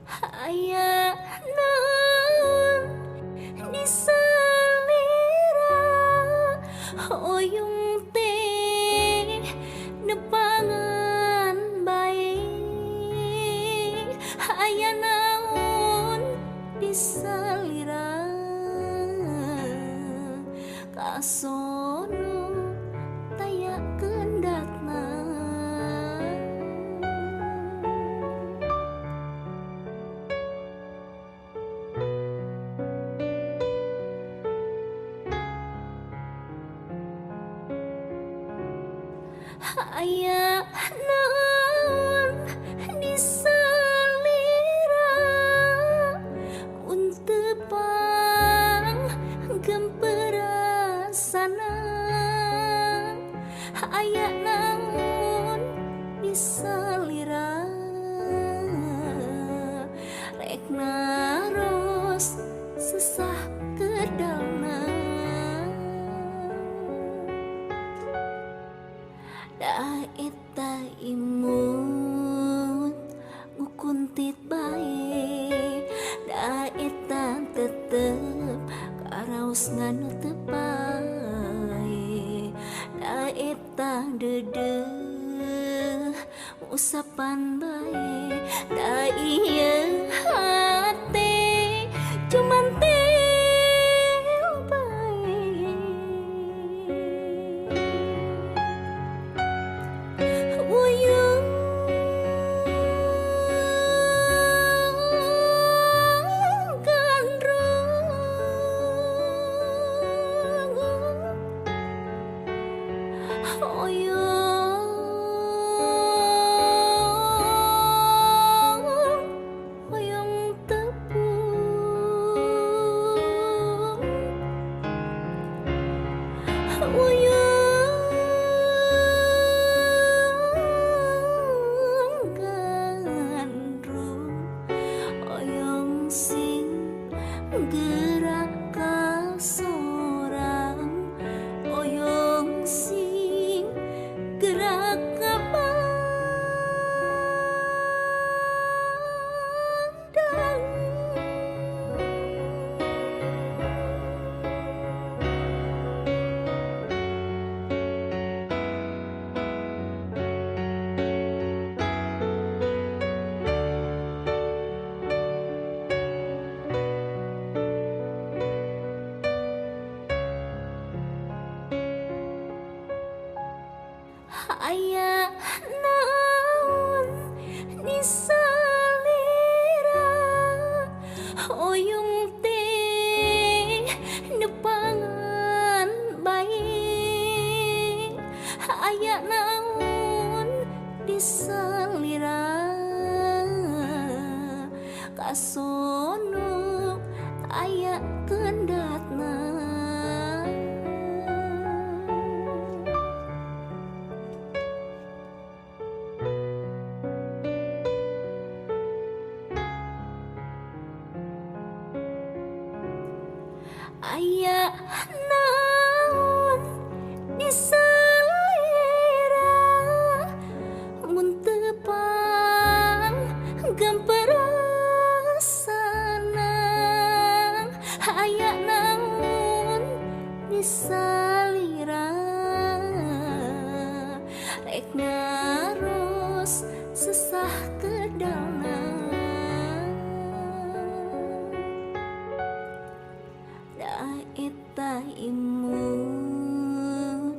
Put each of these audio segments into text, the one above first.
Aya naon di salira oyong teh nepangan baik. Aya naon di salira kasono taya kendatna. Aya naon di salira untepang gemperasana. Aya naon di salira rek naros sesah kedalna. Da eta imut ngukuntit bae, da eta tetep karaos nganutep bae, da eta dedeh usapan bae, da ieu hate cuman teu bae. Uyung gandrung oyong tepung uyung gandrung oyong sing gerak kasorang oyong sing gerak kapandang. Aya naon di salira oyong teh nepangan baik. Aya naon di salira kasono aya kendatna. Aya naon di salira mun tepang gemperasana. Aya naon di salira rek naros sesah kedalna. Da eta imut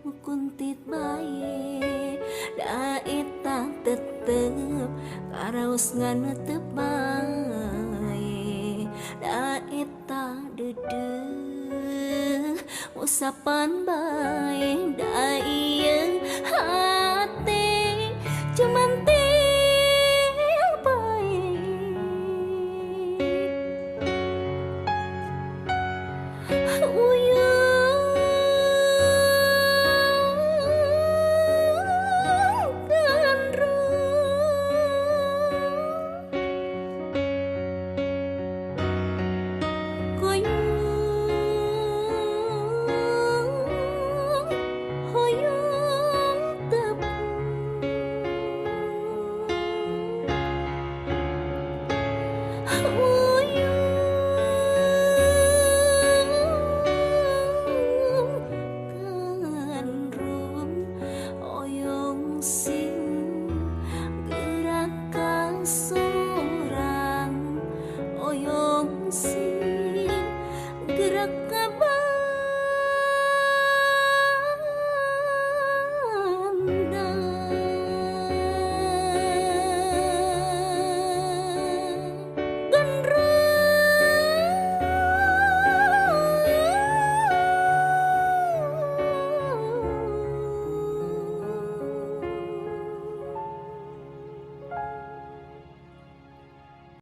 ngukuntit bae, da eta tetep karaos nganutep bae, da eta dedeh usapan bae, da